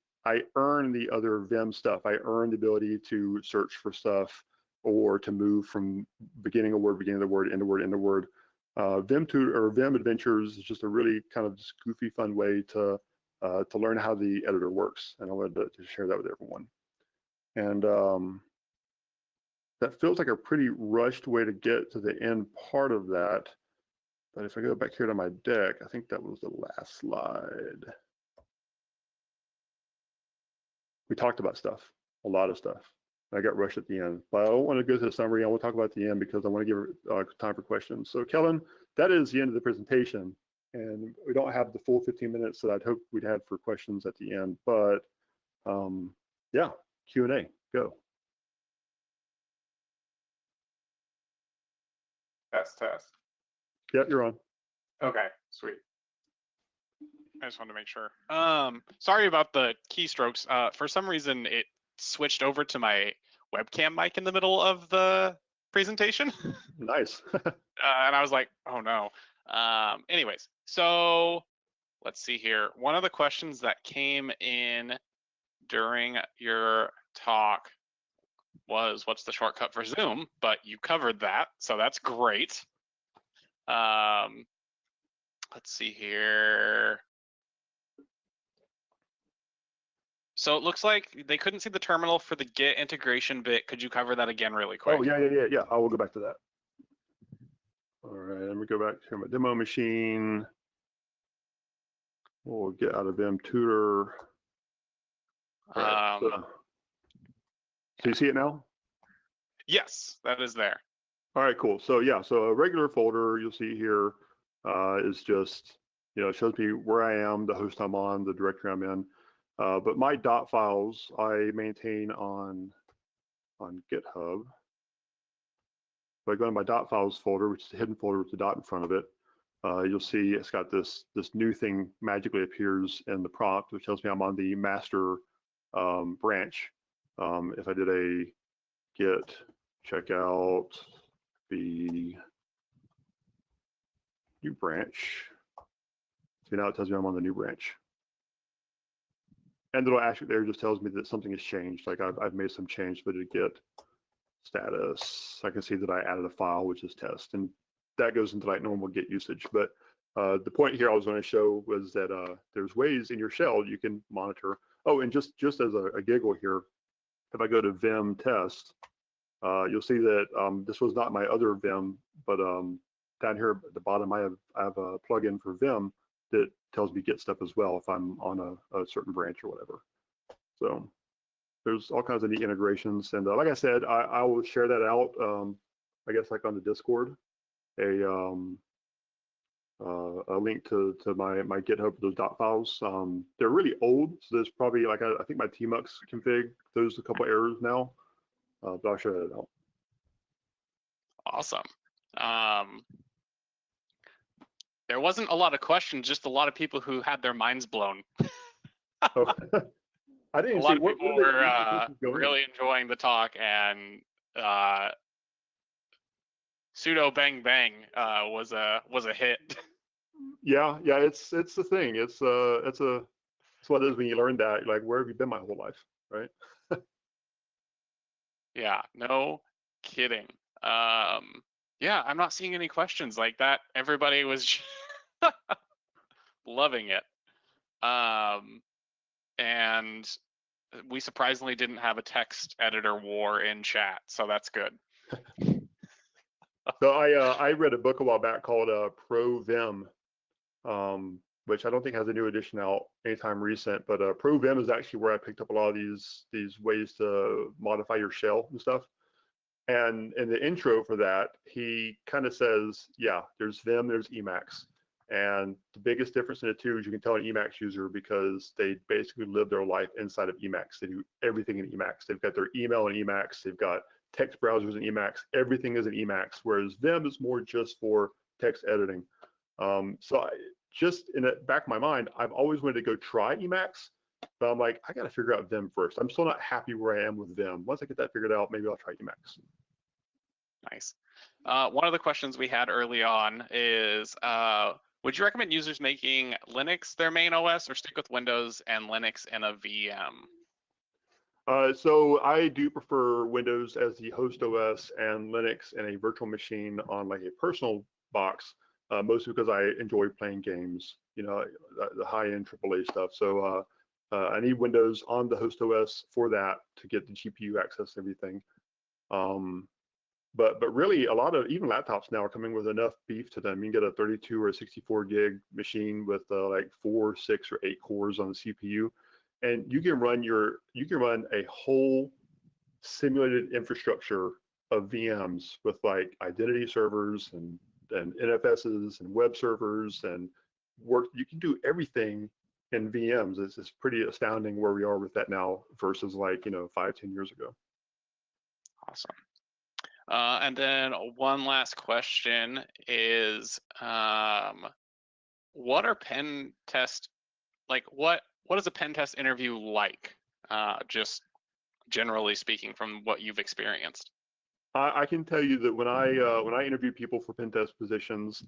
earn the other Vim stuff. I earn the ability to search for stuff, or to move from beginning of word, beginning of the word, end of word, end of word. Vim Tutor or Vim Adventures is just a really kind of just goofy, fun way to learn how the editor works, and I wanted to share that with everyone. And that feels like a pretty rushed way to get to the end part of that. But if I go back here to my deck, I think that was the last slide. We talked about stuff, a lot of stuff. I got rushed at the end, but I don't want to go to the summary. I want to talk about the end because I want to give time for questions. So Kellen, that is the end of the presentation. And we don't have the full 15 minutes that I'd hoped we'd have for questions at the end, but yeah, Q&A, go. Test. Yep, you're on. Okay, sweet. I just wanted to make sure. Sorry about the keystrokes. For some reason, it switched over to my webcam mic in the middle of the presentation. Nice. And I was like, oh no. Anyways, so let's see here. One of the questions that came in during your talk was, what's the shortcut for Zoom? But you covered that, so that's great. let's see here. So it looks like they couldn't see the terminal for the Git integration bit. Could you cover that again really quick? Oh, yeah. I will go back to that. All right, let me go back to my demo machine. We'll get out of Vim Tutor. All right, so you see it now? Yes, that is there. All right, cool. So yeah, so a regular folder you'll see here is just, it shows me where I am, the host I'm on, the directory I'm in. But my dot files I maintain on GitHub. If I go to my dot files folder, which is a hidden folder with the dot in front of it, you'll see it's got this new thing magically appears in the prompt, which tells me I'm on the master branch. If I did a git checkout the new branch, so now it tells me I'm on the new branch. And the little asterisk there just tells me that something has changed. Like I've made some change to the git status. I can see that I added a file, which is test, and that goes into like normal git usage. But the point here I was going to show was that there's ways in your shell you can monitor. Oh, and just as a giggle here, if I go to Vim test, you'll see that this was not my other Vim, but down here at the bottom I have a plugin for Vim that tells me git stuff as well if I'm on a certain branch or whatever. So there's all kinds of neat integrations, and like I said, I will share that out. I guess like on the Discord, a link to my GitHub for those dot files. They're really old, so there's probably like I think my tmux config there's a couple errors now, but I'll share that out. Awesome. There wasn't a lot of questions, just a lot of people who had their minds blown. Oh. I didn't a lot see of what people were were really enjoying the talk, and sudo bang bang was a hit. Yeah, it's the thing. It's what it is when you learn that. Like, where have you been my whole life, right? Yeah, no kidding. Yeah, I'm not seeing any questions like that. Everybody was loving it. And we surprisingly didn't have a text editor war in chat, so that's good. So I read a book a while back called Pro Vim, which I don't think has a new edition out anytime recent. But Pro Vim is actually where I picked up a lot of these ways to modify your shell and stuff. And in the intro for that, he kind of says, yeah, there's Vim, there's Emacs. And the biggest difference in the two is you can tell an Emacs user because they basically live their life inside of Emacs. They do everything in Emacs. They've got their email in Emacs. They've got text browsers in Emacs. Everything is in Emacs, whereas Vim is more just for text editing. So just in the back of my mind, I've always wanted to go try Emacs, but I'm like, I got to figure out Vim first. I'm still not happy where I am with Vim. Once I get that figured out, maybe I'll try Emacs. Nice. One of the questions we had early on is, would you recommend users making Linux their main OS or stick with Windows and Linux in a VM? So I do prefer Windows as the host OS and Linux in a virtual machine on like a personal box, mostly because I enjoy playing games, the high-end AAA stuff. So I need Windows on the host OS for that to get the GPU access and everything. But really, a lot of even laptops now are coming with enough beef to them. You can get a 32 or a 64 gig machine with like 4, 6, or 8 cores on the CPU, and you can run a whole simulated infrastructure of VMs with like identity servers and NFSs and web servers and work. You can do everything in VMs. It's pretty astounding where we are with that now versus like 5, 10 years ago. Awesome. And then one last question is, what are pen test, like what is a pen test interview like? Just generally speaking from what you've experienced. I can tell you that when I interview people for pen test positions,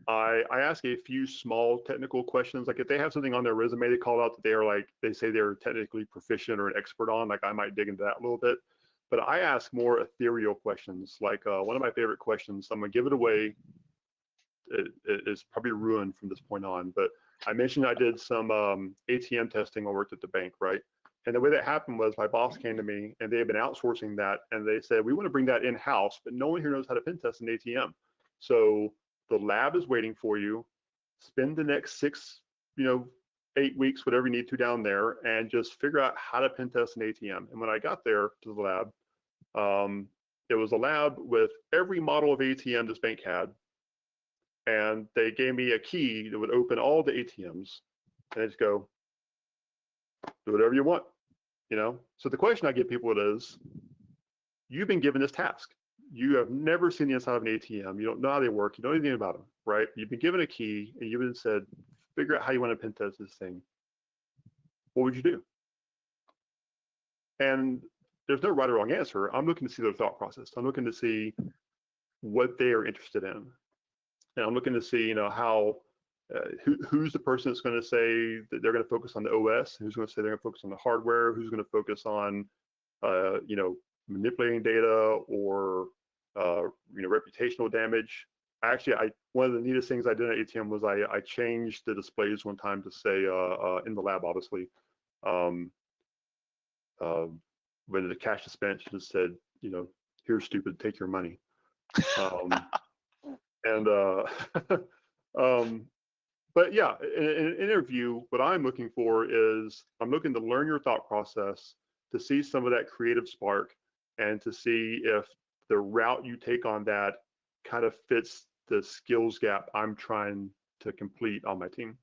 I ask a few small technical questions. Like if they have something on their resume they call out that they say they're technically proficient or an expert on, like I might dig into that a little bit. But I ask more ethereal questions. Like one of my favorite questions, I'm gonna give it away. is probably ruined from this point on. But I mentioned I did some ATM testing while I worked at the bank, right? And the way that happened was my boss came to me and they had been outsourcing that, and they said, we want to bring that in-house, but no one here knows how to pen test an ATM. So the lab is waiting for you. Spend the next 6, 8 weeks, whatever you need to down there, and just figure out how to pen test an ATM. And when I got there to the lab, it was a lab with every model of ATM this bank had. And they gave me a key that would open all the ATMs, and I just go, do whatever you want, So the question I give people is, you've been given this task. You have never seen the inside of an ATM. You don't know how they work. You don't know anything about them, right? You've been given a key and you've been said, figure out how you want to pen test this thing. What would you do? And there's no right or wrong answer. I'm looking to see their thought process. I'm looking to see what they are interested in. And I'm looking to see, how, who's the person that's going to say that they're going to focus on the OS, who's going to say they're going to focus on the hardware, who's going to focus on, manipulating data or, reputational damage. Actually, one of the neatest things I did at ATM was I changed the displays one time to say, in the lab, obviously, when the cash dispense just said, here's stupid, take your money. But yeah, in an interview, what I'm looking for is I'm looking to learn your thought process, to see some of that creative spark, and to see if the route you take on that kind of fits the skills gap I'm trying to complete on my team.